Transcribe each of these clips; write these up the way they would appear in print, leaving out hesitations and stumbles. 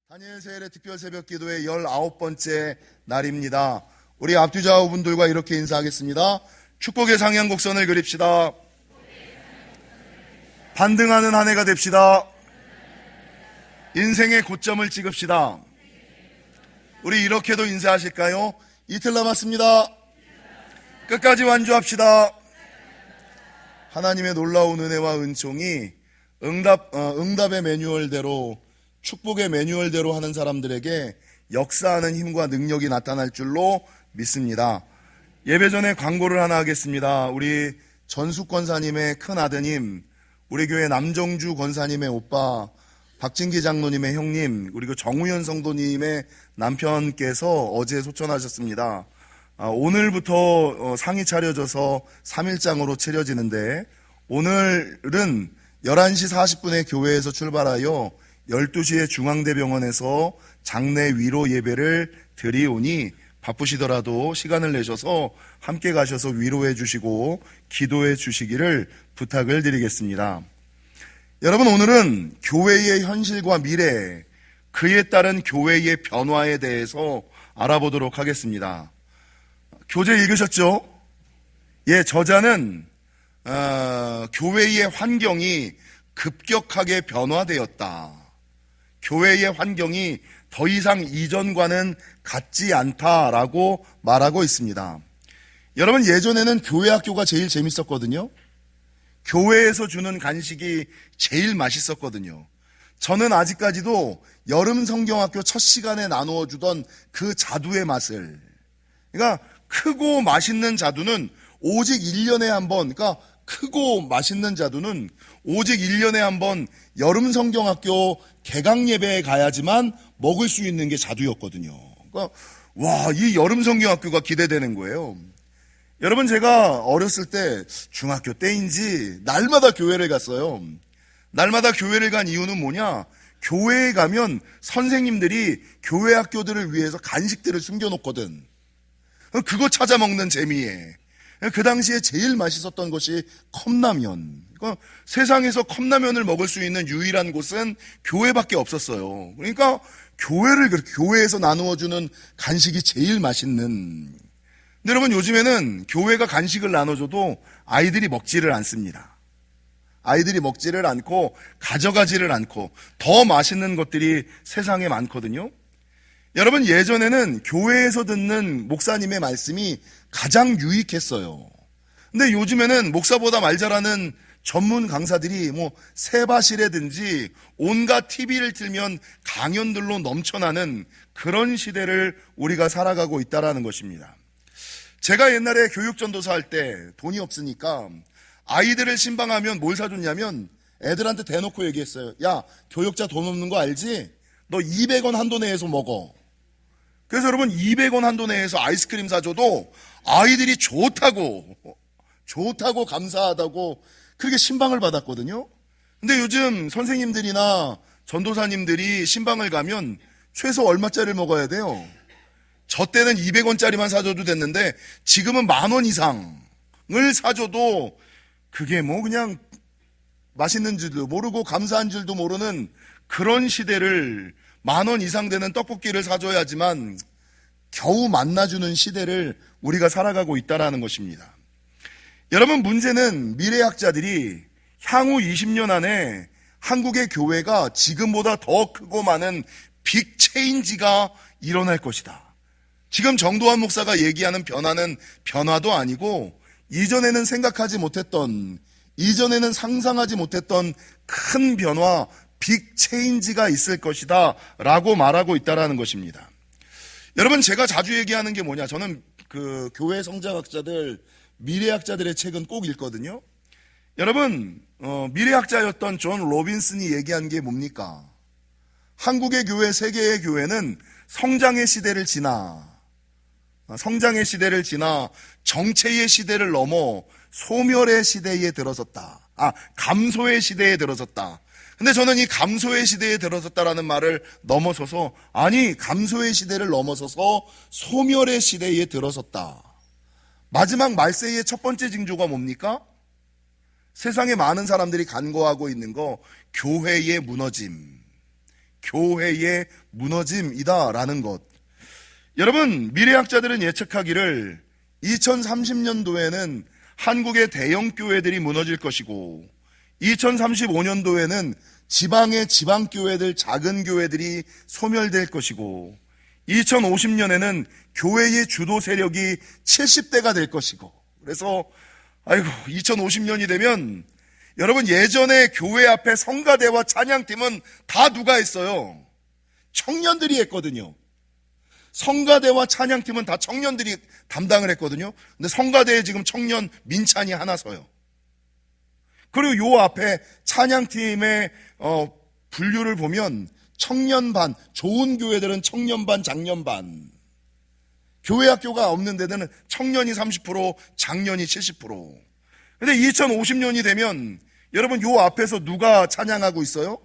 다니엘 세일의 특별 새벽 기도의 19번째 날입니다. 우리 앞뒤좌우분들과 이렇게 인사하겠습니다. 축복의 상향곡선을 그립시다. 반등하는 한 해가 됩시다. 인생의 고점을 찍읍시다. 우리 이렇게도 인사하실까요? 이틀 남았습니다. 끝까지 완주합시다. 하나님의 놀라운 은혜와 은총이 응답의 매뉴얼대로, 축복의 매뉴얼대로 하는 사람들에게 역사하는 힘과 능력이 나타날 줄로 믿습니다. 예배 전에 광고를 하나 하겠습니다. 우리 전숙 권사님의 큰 아드님, 우리 교회 남정주 권사님의 오빠, 박진기 장로님의 형님, 그리고 정우현 성도님의 남편께서 어제 소천하셨습니다. 오늘부터 상이 차려져서 3일장으로 치러지는데, 오늘은 11시 40분에 교회에서 출발하여 12시에 중앙대병원에서 장례 위로 예배를 드리오니 바쁘시더라도 시간을 내셔서 함께 가셔서 위로해 주시고 기도해 주시기를 부탁을 드리겠습니다. 여러분, 오늘은 교회의 현실과 미래, 그에 따른 교회의 변화에 대해서 알아보도록 하겠습니다. 교재 읽으셨죠? 예, 저자는 교회의 환경이 급격하게 변화되었다. 교회의 환경이 더 이상 이전과는 같지 않다라고 말하고 있습니다. 여러분, 예전에는 교회 학교가 제일 재밌었거든요. 교회에서 주는 간식이 제일 맛있었거든요. 저는 아직까지도 여름 성경학교 첫 시간에 나누어 주던 그 자두의 맛을, 그러니까 크고 맛있는 자두는 오직 1년에 한 번, 그러니까 크고 맛있는 자두는 오직 1년에 한 번 여름 성경학교 개강 예배에 가야지만 먹을 수 있는 게 자두였거든요. 그러니까 와, 이 여름 성경학교가 기대되는 거예요. 여러분, 제가 어렸을 때 중학교 때인지 날마다 교회를 갔어요. 날마다 교회를 간 이유는 뭐냐? 교회에 가면 선생님들이 교회 학교들을 위해서 간식들을 숨겨놓거든. 그거 찾아 먹는 재미에. 그 당시에 제일 맛있었던 것이 컵라면. 그러니까 세상에서 컵라면을 먹을 수 있는 유일한 곳은 교회밖에 없었어요. 그러니까 교회에서 나누어주는 간식이 제일 맛있는. 근데 여러분, 요즘에는 교회가 간식을 나눠줘도 아이들이 먹지를 않습니다. 아이들이 먹지를 않고 가져가지를 않고 더 맛있는 것들이 세상에 많거든요. 여러분, 예전에는 교회에서 듣는 목사님의 말씀이 가장 유익했어요. 근데 요즘에는 목사보다 말 잘하는 전문 강사들이 세바시라든지 온갖 TV를 틀면 강연들로 넘쳐나는 그런 시대를 우리가 살아가고 있다는 것입니다. 제가 옛날에 교육전도사 할 때 돈이 없으니까 아이들을 신방하면 뭘 사줬냐면 애들한테 대놓고 얘기했어요. 야, 교육자 돈 없는 거 알지? 너 200원 한도 내에서 먹어. 그래서 여러분, 200원 한도 내에서 아이스크림 사줘도 아이들이 좋다고 감사하다고 그렇게 신방을 받았거든요. 근데 요즘 선생님들이나 전도사님들이 신방을 가면 최소 얼마짜리를 먹어야 돼요? 저 때는 200원짜리만 사줘도 됐는데 지금은 10,000원 이상을 사줘도 그게 그냥 맛있는 줄도 모르고 감사한 줄도 모르는 그런 시대를, 10,000원 이상 되는 떡볶이를 사줘야지만 겨우 만나주는 시대를 우리가 살아가고 있다는 것입니다. 여러분, 문제는 미래학자들이 향후 20년 안에 한국의 교회가 지금보다 더 크고 많은 빅 체인지가 일어날 것이다. 지금 정도환 목사가 얘기하는 변화는 변화도 아니고 이전에는 생각하지 못했던, 이전에는 상상하지 못했던 큰 변화, 빅 체인지가 있을 것이다 라고 말하고 있다는 것입니다. 여러분, 제가 자주 얘기하는 게 뭐냐, 저는 그 교회 성장학자들, 미래학자들의 책은 꼭 읽거든요. 여러분, 미래학자였던 존 로빈슨이 얘기한 게 뭡니까? 한국의 교회, 세계의 교회는 성장의 시대를 지나 정체의 시대를 넘어 소멸의 시대에 들어섰다. 감소의 시대에 들어섰다. 근데 저는 이 감소의 시대에 들어섰다라는 말을 넘어서서, 감소의 시대를 넘어서서 소멸의 시대에 들어섰다. 마지막 말세의 첫 번째 징조가 뭡니까? 세상에 많은 사람들이 간과하고 있는 거, 교회의 무너짐. 교회의 무너짐이다라는 것. 여러분, 미래학자들은 예측하기를 2030년도에는 한국의 대형 교회들이 무너질 것이고 2035년도에는 지방의 지방교회들, 작은 교회들이 소멸될 것이고 2050년에는 교회의 주도 세력이 70대가 될 것이고, 그래서 2050년이 되면 여러분, 예전에 교회 앞에 성가대와 찬양팀은 다 누가 했어요? 청년들이 했거든요. 성가대와 찬양팀은 다 청년들이 담당을 했거든요. 근데 성가대에 지금 청년 민찬이 하나 서요. 그리고 요 앞에 찬양팀의 분류를 보면 청년반, 좋은 교회들은 청년반, 장년반. 교회 학교가 없는 데는 청년이 30%, 장년이 70%. 근데 2050년이 되면 여러분, 요 앞에서 누가 찬양하고 있어요?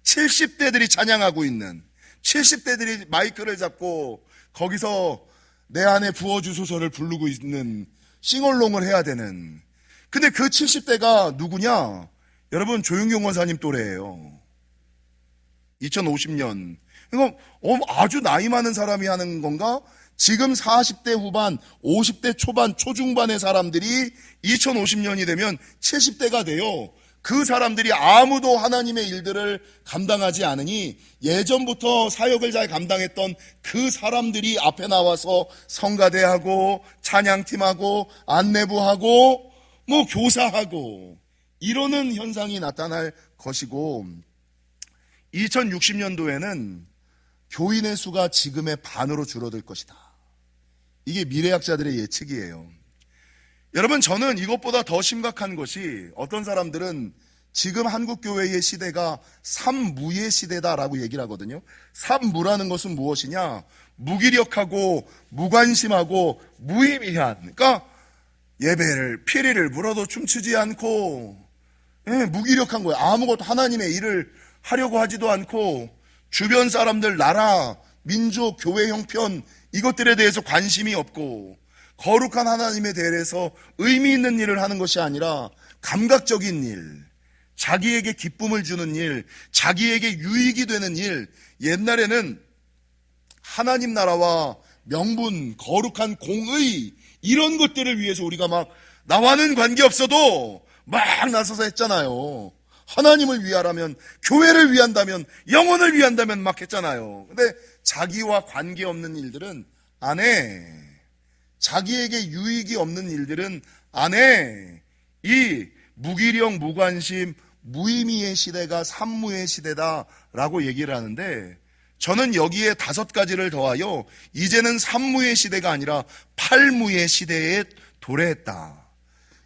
70대들이 찬양하고 있는, 70대들이 마이크를 잡고 거기서 내 안에 부어주소서를 부르고 있는, 싱얼롱을 해야 되는. 근데 그 70대가 누구냐? 여러분, 조용경 원사님 또래예요. 2050년. 이거 아주 나이 많은 사람이 하는 건가? 지금 40대 후반, 50대 초반, 초중반의 사람들이 2050년이 되면 70대가 돼요. 그 사람들이 아무도 하나님의 일들을 감당하지 않으니 예전부터 사역을 잘 감당했던 그 사람들이 앞에 나와서 성가대하고 찬양팀하고 안내부하고 교사하고 이러는 현상이 나타날 것이고, 2060년도에는 교인의 수가 지금의 반으로 줄어들 것이다. 이게 미래학자들의 예측이에요. 여러분, 저는 이것보다 더 심각한 것이, 어떤 사람들은 지금 한국교회의 시대가 삼무의 시대다라고 얘기를 하거든요. 삼무라는 것은 무엇이냐? 무기력하고 무관심하고 무의미한, 그러니까 예배를 피리를 불어도 춤추지 않고 무기력한 거예요. 아무것도 하나님의 일을 하려고 하지도 않고 주변 사람들, 나라, 민족, 교회 형편 이것들에 대해서 관심이 없고 거룩한 하나님에 대해서 의미 있는 일을 하는 것이 아니라 감각적인 일, 자기에게 기쁨을 주는 일, 자기에게 유익이 되는 일. 옛날에는 하나님 나라와 명분, 거룩한 공의 이런 것들을 위해서 우리가 막 나와는 관계없어도 막 나서서 했잖아요. 하나님을 위하라면, 교회를 위한다면, 영혼을 위한다면 막 했잖아요. 근데 자기와 관계없는 일들은 안 해. 자기에게 유익이 없는 일들은 안 해. 이 무기력, 무관심, 무의미의 시대가 삼무의 시대다라고 얘기를 하는데, 저는 여기에 5가지를 더하여 이제는 삼무의 시대가 아니라 팔무의 시대에 도래했다.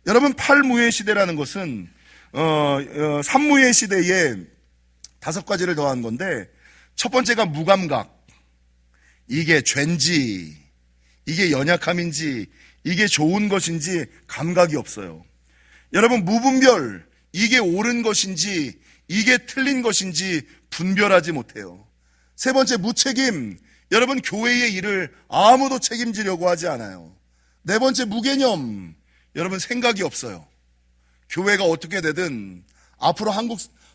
여러분, 팔무의 시대라는 것은 삼무의 시대에 5가지를 더한 건데, 첫 번째가 무감각. 이게 죄인지, 이게 연약함인지, 이게 좋은 것인지 감각이 없어요. 여러분, 무분별, 이게 옳은 것인지, 이게 틀린 것인지 분별하지 못해요. 세 번째, 무책임. 여러분, 교회의 일을 아무도 책임지려고 하지 않아요. 네 번째, 무개념. 여러분, 생각이 없어요. 교회가 어떻게 되든, 앞으로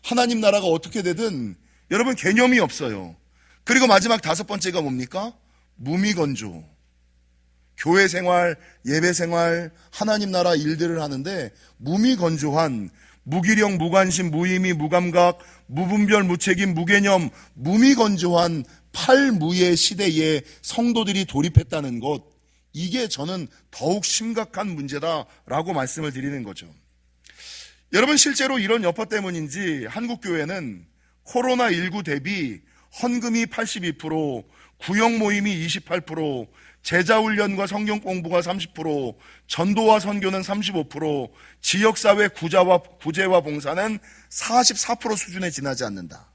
하나님 나라가 어떻게 되든 여러분 개념이 없어요. 그리고 마지막 5번째가 뭡니까? 무미건조. 교회 생활, 예배 생활, 하나님 나라 일들을 하는데 무미건조한, 무기력, 무관심, 무의미, 무감각, 무분별, 무책임, 무개념, 무미건조한 팔무의 시대에 성도들이 돌입했다는 것, 이게 저는 더욱 심각한 문제다라고 말씀을 드리는 거죠. 여러분, 실제로 이런 여파 때문인지 한국교회는 코로나19 대비 헌금이 82%, 구역 모임이 28%, 제자훈련과 성경 공부가 30%, 전도와 선교는 35%, 지역사회 구제와 봉사는 44% 수준에 지나지 않는다.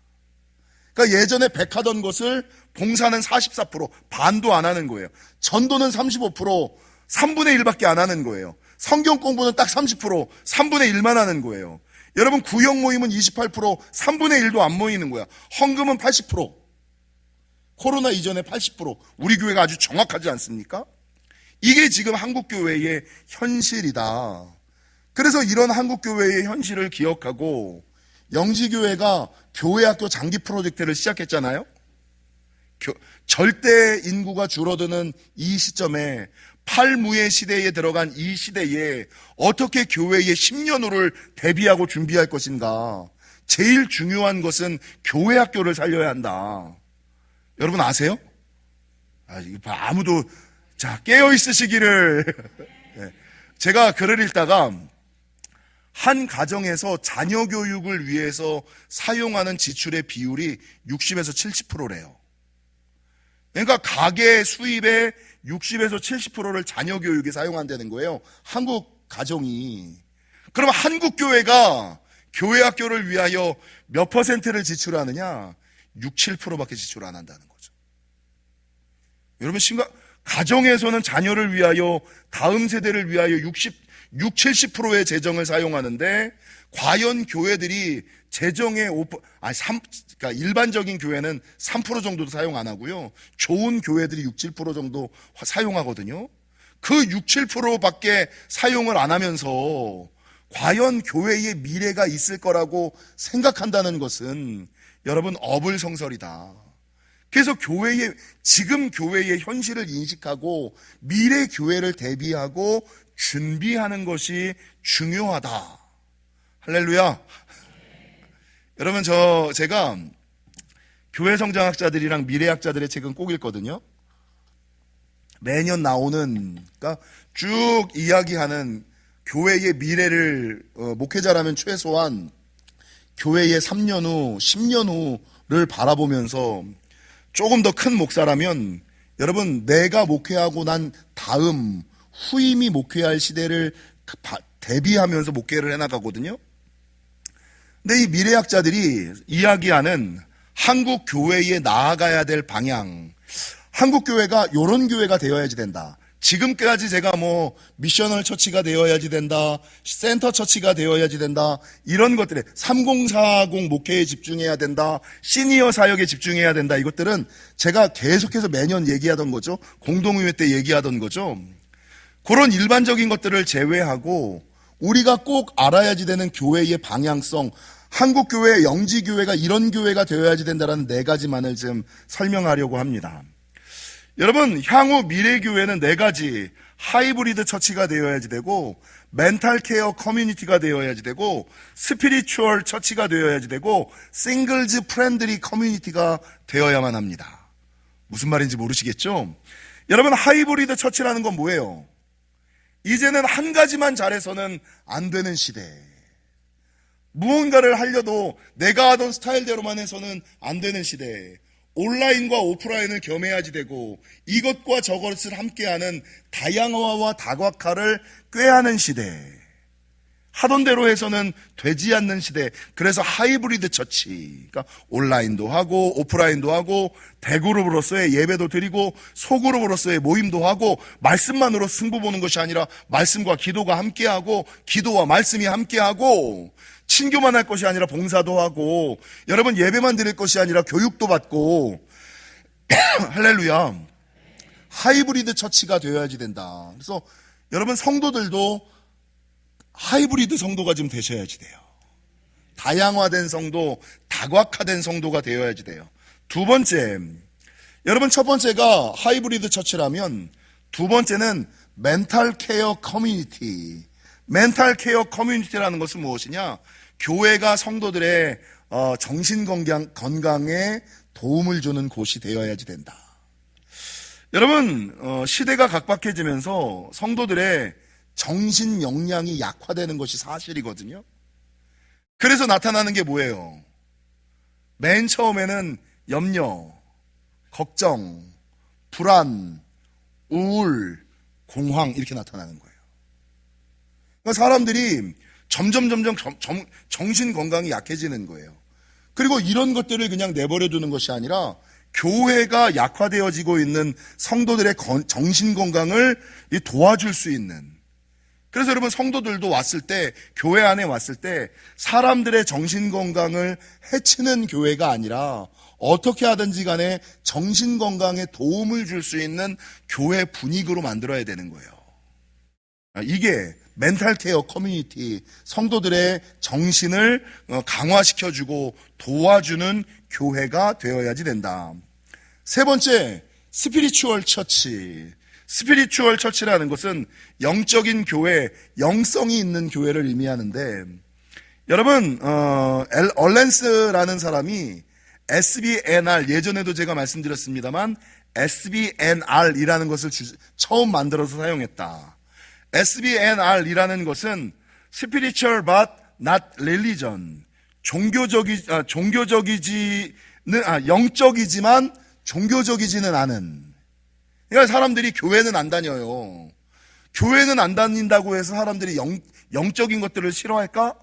그러니까 예전에 100 하던 것을 봉사는 44%, 반도 안 하는 거예요. 전도는 35%, 3분의 1밖에 안 하는 거예요. 성경 공부는 딱 30%, 3분의 1만 하는 거예요. 여러분, 구역 모임은 28%, 3분의 1도 안 모이는 거야. 헌금은 80%. 코로나 이전에 80%. 우리 교회가 아주 정확하지 않습니까? 이게 지금 한국교회의 현실이다. 그래서 이런 한국교회의 현실을 기억하고 영지교회가 교회학교 장기 프로젝트를 시작했잖아요. 절대 인구가 줄어드는 이 시점에 팔무의 시대에 들어간 이 시대에 어떻게 교회의 10년 후를 대비하고 준비할 것인가. 제일 중요한 것은 교회학교를 살려야 한다. 여러분 아세요? 아무도 깨어 있으시기를. 제가 글을 읽다가 한 가정에서 자녀 교육을 위해서 사용하는 지출의 비율이 60에서 70%래요. 그러니까 가계 수입의 60에서 70%를 자녀 교육에 사용한다는 거예요. 한국 가정이. 그럼 한국 교회가 교회 학교를 위하여 몇 퍼센트를 지출하느냐? 6, 7%밖에 지출 안 한다는 거죠. 여러분 가정에서는 자녀를 위하여 다음 세대를 위하여 70%의 재정을 사용하는데 과연 교회들이 재정의 그러니까 일반적인 교회는 3% 정도도 사용 안 하고요. 좋은 교회들이 6, 7% 정도 사용하거든요. 그 6, 7%밖에 사용을 안 하면서 과연 교회의 미래가 있을 거라고 생각한다는 것은 여러분 어불성설이다. 그래서 지금 교회의 현실을 인식하고 미래 교회를 대비하고 준비하는 것이 중요하다. 할렐루야. 여러분 제가 교회 성장학자들이랑 미래학자들의 책은 꼭 읽거든요. 매년 나오는, 그러니까 쭉 이야기하는 교회의 미래를 목회자라면 최소한 교회의 3년 후, 10년 후를 바라보면서 조금 더 큰 목사라면 여러분 내가 목회하고 난 다음 후임이 목회할 시대를 대비하면서 목회를 해나가거든요. 근데 이 미래학자들이 이야기하는 한국 교회에 나아가야 될 방향, 한국 교회가 이런 교회가 되어야지 된다. 지금까지 제가 미셔널 처치가 되어야지 된다, 센터 처치가 되어야지 된다, 이런 것들에 3040 목회에 집중해야 된다, 시니어 사역에 집중해야 된다, 이것들은 제가 계속해서 매년 얘기하던 거죠. 공동의회 때 얘기하던 거죠. 그런 일반적인 것들을 제외하고 우리가 꼭 알아야지 되는 교회의 방향성, 한국교회, 영지교회가 이런 교회가 되어야지 된다는 4가지만을 좀 설명하려고 합니다. 여러분, 향후 미래교회는 4가지, 하이브리드 처치가 되어야지 되고, 멘탈 케어 커뮤니티가 되어야지 되고, 스피리추얼 처치가 되어야지 되고, 싱글즈 프렌들리 커뮤니티가 되어야만 합니다. 무슨 말인지 모르시겠죠? 여러분, 하이브리드 처치라는 건 뭐예요? 이제는 한 가지만 잘해서는 안 되는 시대. 무언가를 하려도 내가 하던 스타일대로만 해서는 안 되는 시대. 온라인과 오프라인을 겸해야지 되고 이것과 저것을 함께하는 다양화와 다각화를 꾀하는 시대. 하던 대로 해서는 되지 않는 시대. 그래서 하이브리드 처치, 그러니까 온라인도 하고 오프라인도 하고 대그룹으로서의 예배도 드리고 소그룹으로서의 모임도 하고 말씀만으로 승부 보는 것이 아니라 말씀과 기도가 함께하고 기도와 말씀이 함께하고 친교만 할 것이 아니라 봉사도 하고 여러분 예배만 드릴 것이 아니라 교육도 받고 할렐루야. 하이브리드 처치가 되어야지 된다. 그래서 여러분 성도들도 하이브리드 성도가 좀 되셔야지 돼요. 다양화된 성도, 다각화된 성도가 되어야지 돼요. 두 번째, 여러분 첫 번째가 하이브리드 처치라면 두 번째는 멘탈 케어 커뮤니티. 멘탈 케어 커뮤니티라는 것은 무엇이냐? 교회가 성도들의 정신 건강에 도움을 주는 곳이 되어야지 된다. 여러분 시대가 각박해지면서 성도들의 정신 역량이 약화되는 것이 사실이거든요. 그래서 나타나는 게 뭐예요? 맨 처음에는 염려, 걱정, 불안, 우울, 공황 이렇게 나타나는 거예요. 그러니까 사람들이 점점 정신 건강이 약해지는 거예요. 그리고 이런 것들을 그냥 내버려 두는 것이 아니라 교회가 약화되어지고 있는 성도들의 정신 건강을 도와줄 수 있는. 그래서 여러분 성도들도 왔을 때, 교회 안에 왔을 때 사람들의 정신 건강을 해치는 교회가 아니라 어떻게 하든지 간에 정신 건강에 도움을 줄 수 있는 교회 분위기로 만들어야 되는 거예요. 이게 멘탈 케어 커뮤니티, 성도들의 정신을 강화시켜주고 도와주는 교회가 되어야지 된다. 세 번째, 스피리추얼 처치. 스피리추얼 처치라는 것은 영적인 교회, 영성이 있는 교회를 의미하는데, 여러분, 얼렌스라는 사람이 SBNR, 예전에도 제가 말씀드렸습니다만 SBNR이라는 것을 처음 만들어서 사용했다. SBNR이라는 것은 Spiritual but not Religion, 영적이지만 종교적이지는 않은. 그러니까 사람들이 교회는 안 다녀요. 교회는 안 다닌다고 해서 사람들이 영적인 것들을 싫어할까?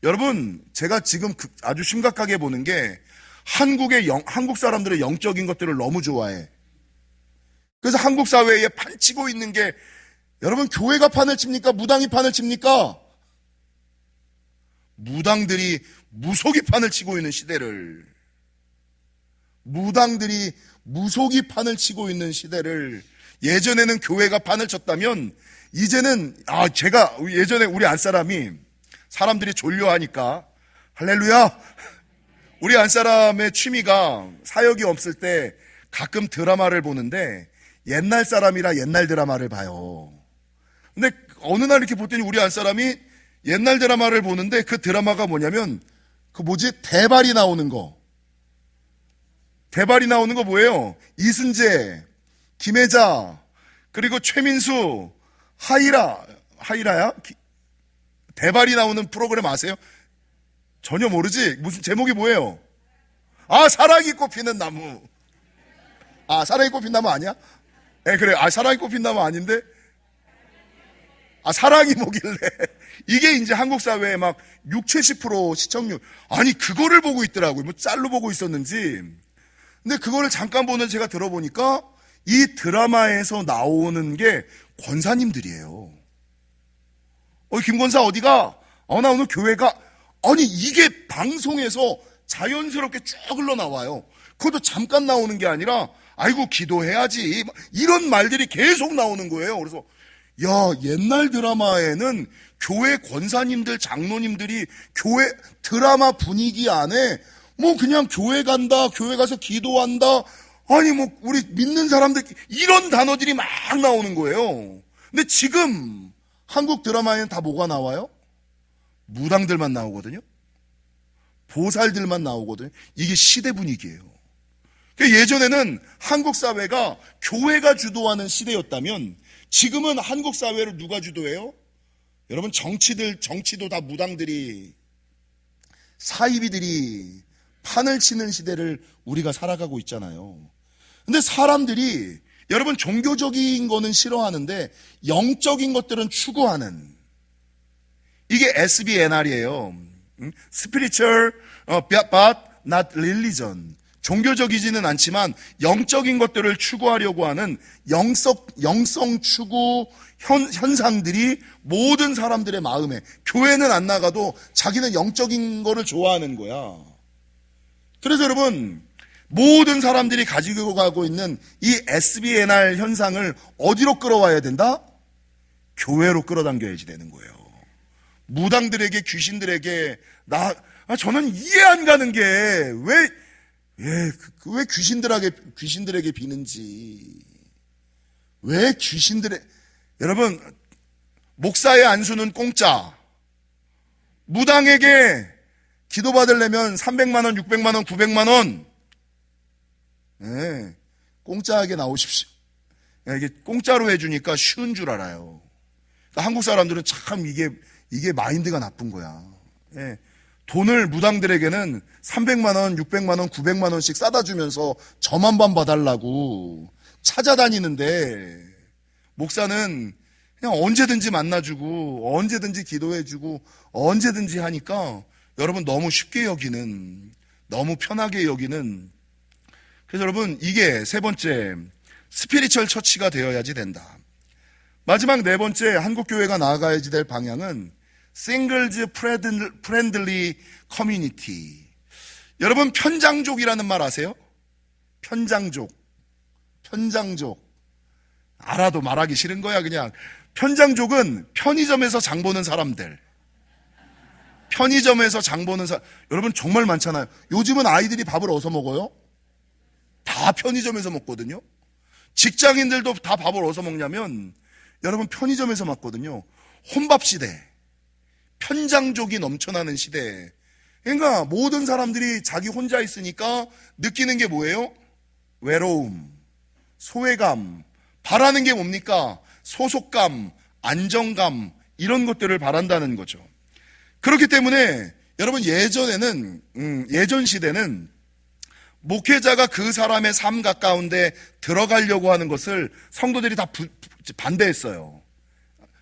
여러분, 제가 지금 아주 심각하게 보는 게 한국 사람들의 영적인 것들을 너무 좋아해. 그래서 한국 사회에 판치고 있는 게, 여러분, 교회가 판을 칩니까? 무당이 판을 칩니까? 무당들이 무속이 판을 치고 있는 시대를, 무당들이 무속이 판을 치고 있는 시대를, 예전에는 교회가 판을 쳤다면 이제는 제가 예전에 우리 안사람이 사람들이 졸려하니까, 할렐루야, 우리 안사람의 취미가 사역이 없을 때 가끔 드라마를 보는데 옛날 사람이라 옛날 드라마를 봐요. 근데 어느 날 이렇게 봤더니 우리 안사람이 옛날 드라마를 보는데 그 드라마가 뭐냐면 대발이 나오는 거. 대발이 나오는 거 뭐예요? 이순재, 김혜자, 그리고 최민수, 하이라야? 대발이 나오는 프로그램 아세요? 전혀 모르지? 무슨 제목이 뭐예요? 사랑이 꽃피는 나무. 사랑이 꽃핀 나무 아니야? 그래. 사랑이 꽃핀 나무 아닌데? 사랑이 뭐길래. 이게 이제 한국 사회에 막 60-70% 시청률. 그거를 보고 있더라고요. 뭐 짤로 보고 있었는지. 근데 그거를 잠깐 보는 제가 들어보니까 이 드라마에서 나오는 게 권사님들이에요. 김권사 어디가? 나 오늘 교회가. 이게 방송에서 자연스럽게 쭉 흘러나와요. 그것도 잠깐 나오는 게 아니라, 아이고, 기도해야지. 이런 말들이 계속 나오는 거예요. 그래서, 옛날 드라마에는 교회 권사님들, 장로님들이 교회 드라마 분위기 안에 그냥 교회 간다, 교회 가서 기도한다. 우리 믿는 사람들, 이런 단어들이 막 나오는 거예요. 근데 지금 한국 드라마에는 다 뭐가 나와요? 무당들만 나오거든요. 보살들만 나오거든요. 이게 시대 분위기예요. 예전에는 한국 사회가 교회가 주도하는 시대였다면 지금은 한국 사회를 누가 주도해요? 여러분, 정치도 다 무당들이, 사이비들이 판을 치는 시대를 우리가 살아가고 있잖아요. 근데 사람들이, 여러분, 종교적인 거는 싫어하는데 영적인 것들은 추구하는, 이게 SBNR이에요. Spiritual but not Religion. 종교적이지는 않지만 영적인 것들을 추구하려고 하는 영성 추구 현상들이 모든 사람들의 마음에, 교회는 안 나가도 자기는 영적인 거를 좋아하는 거야. 그래서 여러분, 모든 사람들이 가지고 가고 있는 이 SBNR 현상을 어디로 끌어와야 된다? 교회로 끌어당겨야지 되는 거예요. 무당들에게, 귀신들에게, 저는 이해 안 가는 게, 왜 귀신들에게 비는지. 왜 여러분, 목사의 안수는 공짜. 무당에게 기도받으려면 300만원, 600만원, 900만원. 공짜하게 나오십시오. 이게 공짜로 해주니까 쉬운 줄 알아요. 한국 사람들은 참 이게 마인드가 나쁜 거야. 돈을 무당들에게는 300만원, 600만원, 900만원씩 싸다 주면서 저만 봐달라고 찾아다니는데, 목사는 그냥 언제든지 만나주고 언제든지 기도해주고 언제든지 하니까 여러분 너무 쉽게 여기는, 너무 편하게 여기는. 그래서 여러분, 이게 세 번째, 스피리추얼 처치가 되어야지 된다. 마지막 네 번째, 한국교회가 나아가야지 될 방향은 Singles Friendly Community. 여러분, 편장족이라는 말 아세요? 편장족. 알아도 말하기 싫은 거야 그냥. 편장족은 편의점에서 장 보는 사람들. 편의점에서 장 보는 사람. 여러분 정말 많잖아요. 요즘은 아이들이 밥을 어디서 먹어요? 다 편의점에서 먹거든요. 직장인들도 다 밥을 어디서 먹냐면 여러분 편의점에서 먹거든요. 혼밥 시대, 편장족이 넘쳐나는 시대. 그러니까 모든 사람들이 자기 혼자 있으니까 느끼는 게 뭐예요? 외로움, 소외감, 바라는 게 뭡니까? 소속감, 안정감, 이런 것들을 바란다는 거죠. 그렇기 때문에 여러분 예전 시대는 목회자가 그 사람의 삶 가까운데 들어가려고 하는 것을 성도들이 다 반대했어요.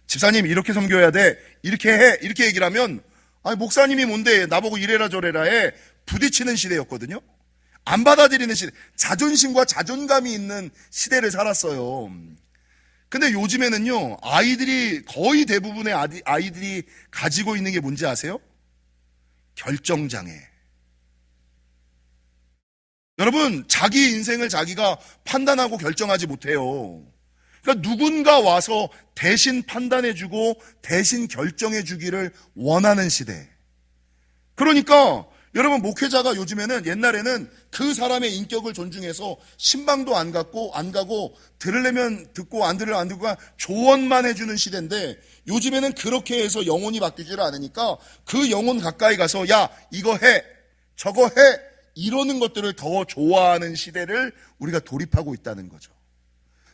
집사님 이렇게 섬겨야 돼, 이렇게 해, 이렇게 얘기를 하면 아니 목사님이 뭔데 나보고 이래라 저래라 해, 부딪히는 시대였거든요. 안 받아들이는 시대, 자존심과 자존감이 있는 시대를 살았어요. 근데 요즘에는요, 아이들이 거의 대부분의 아이들이 가지고 있는 게 뭔지 아세요? 결정장애. 여러분, 자기 인생을 자기가 판단하고 결정하지 못해요. 그러니까 누군가 와서 대신 판단해주고 대신 결정해주기를 원하는 시대. 그러니까 여러분, 목회자가 요즘에는, 옛날에는 그 사람의 인격을 존중해서 신방도 안 가고 들으려면 듣고 안 들으려면 안 듣고 조언만 해주는 시대인데, 요즘에는 그렇게 해서 영혼이 바뀌지를 않으니까 그 영혼 가까이 가서 야 이거 해 저거 해 이러는 것들을 더 좋아하는 시대를 우리가 돌입하고 있다는 거죠.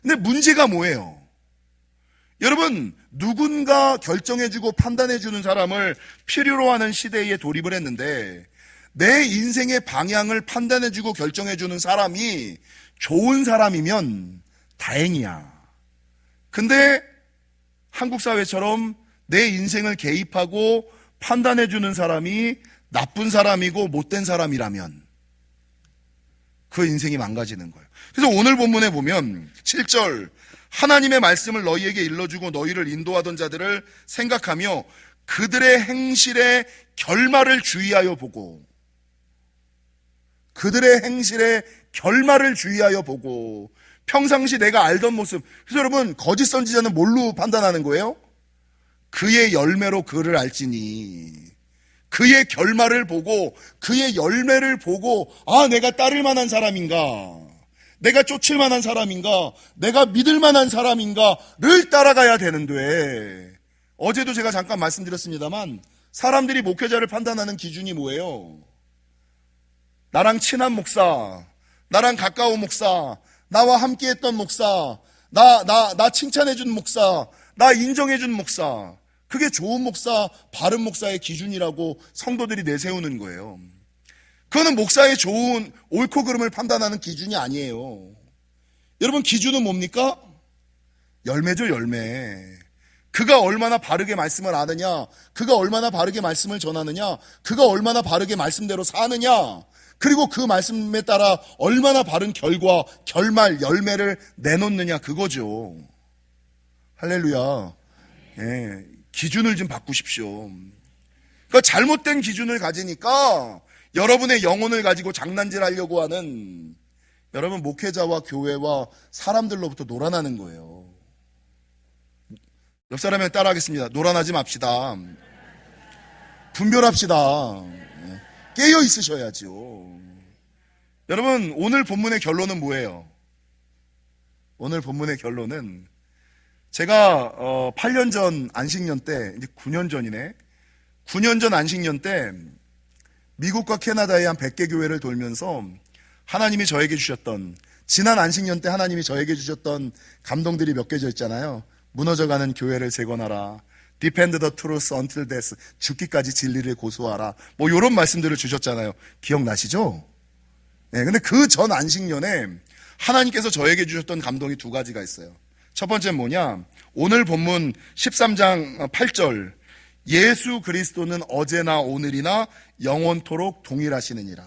근데 문제가 뭐예요? 여러분, 누군가 결정해주고 판단해주는 사람을 필요로 하는 시대에 돌입을 했는데, 내 인생의 방향을 판단해주고 결정해주는 사람이 좋은 사람이면 다행이야. 근데 한국 사회처럼 내 인생을 개입하고 판단해주는 사람이 나쁜 사람이고 못된 사람이라면 그 인생이 망가지는 거예요. 그래서 오늘 본문에 보면 7절, 하나님의 말씀을 너희에게 일러주고 너희를 인도하던 자들을 생각하며 그들의 행실의 결말을 주의하여 보고, 그들의 행실의 결말을 주의하여 보고, 평상시 내가 알던 모습. 그래서 여러분, 거짓 선지자는 뭘로 판단하는 거예요? 그의 열매로 그를 알지니. 그의 결말을 보고, 그의 열매를 보고, 아, 내가 따를 만한 사람인가, 내가 쫓을 만한 사람인가, 내가 믿을 만한 사람인가를 따라가야 되는데, 어제도 제가 잠깐 말씀드렸습니다만 사람들이 목회자를 판단하는 기준이 뭐예요? 나랑 친한 목사, 나랑 가까운 목사, 나와 함께 했던 목사, 나 칭찬해준 목사, 나 인정해준 목사, 그게 좋은 목사, 바른 목사의 기준이라고 성도들이 내세우는 거예요. 그거는 목사의 좋은 옳고 그름을 판단하는 기준이 아니에요. 여러분, 기준은 뭡니까? 열매죠, 열매. 그가 얼마나 바르게 말씀을 아느냐, 그가 얼마나 바르게 말씀을 전하느냐, 그가 얼마나 바르게 말씀대로 사느냐, 그리고 그 말씀에 따라 얼마나 바른 결과, 결말, 열매를 내놓느냐, 그거죠. 할렐루야. 예, 기준을 좀 바꾸십시오. 그러니까 잘못된 기준을 가지니까 여러분의 영혼을 가지고 장난질하려고 하는 여러분 목회자와 교회와 사람들로부터 놀아나는 거예요. 옆 사람에 따라하겠습니다. 놀아나지 맙시다. 분별합시다. 깨어 있으셔야죠. 여러분, 오늘 본문의 결론은 뭐예요? 오늘 본문의 결론은 제가 8년 전 안식년 때, 이제 9년 전이네. 9년 전 안식년 때 미국과 캐나다의 한 100개 교회를 돌면서 하나님이 저에게 주셨던, 지난 안식년 때 하나님이 저에게 주셨던 감동들이 몇 개져 있잖아요. 무너져가는 교회를 재건하라, Defend the truth until death, 죽기까지 진리를 고수하라, 뭐 이런 말씀들을 주셨잖아요. 기억나시죠? 네, 근데 그 전 안식년에 하나님께서 저에게 주셨던 감동이 두 가지가 있어요. 첫 번째는 뭐냐, 오늘 본문 13장 8절, 예수 그리스도는 어제나 오늘이나 영원토록 동일하시느니라.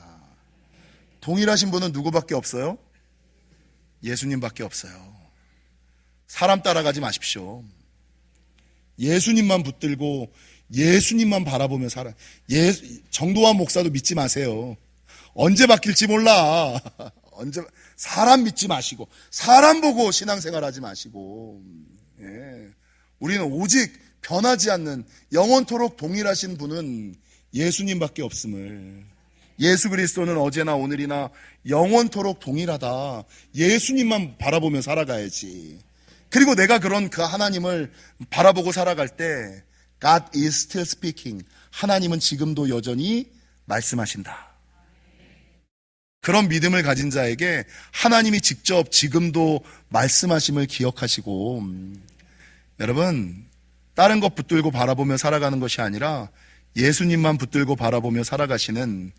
동일하신 분은 누구밖에 없어요? 예수님밖에 없어요. 사람 따라가지 마십시오. 예수님만 붙들고 예수님만 바라보며 살아. 정도환 목사도 믿지 마세요. 언제 바뀔지 몰라. 사람 믿지 마시고, 사람 보고 신앙생활 하지 마시고, 예. 우리는 오직 변하지 않는 영원토록 동일하신 분은 예수님밖에 없음을, 예수 그리스도는 어제나 오늘이나 영원토록 동일하다, 예수님만 바라보며 살아가야지. 그리고 내가 그런 그 하나님을 바라보고 살아갈 때 God is still speaking, 하나님은 지금도 여전히 말씀하신다. 그런 믿음을 가진 자에게 하나님이 직접 지금도 말씀하심을 기억하시고, 여러분, 다른 것 붙들고 바라보며 살아가는 것이 아니라 예수님만 붙들고 바라보며 살아가시는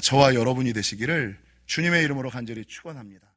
저와 여러분이 되시기를 주님의 이름으로 간절히 축원합니다.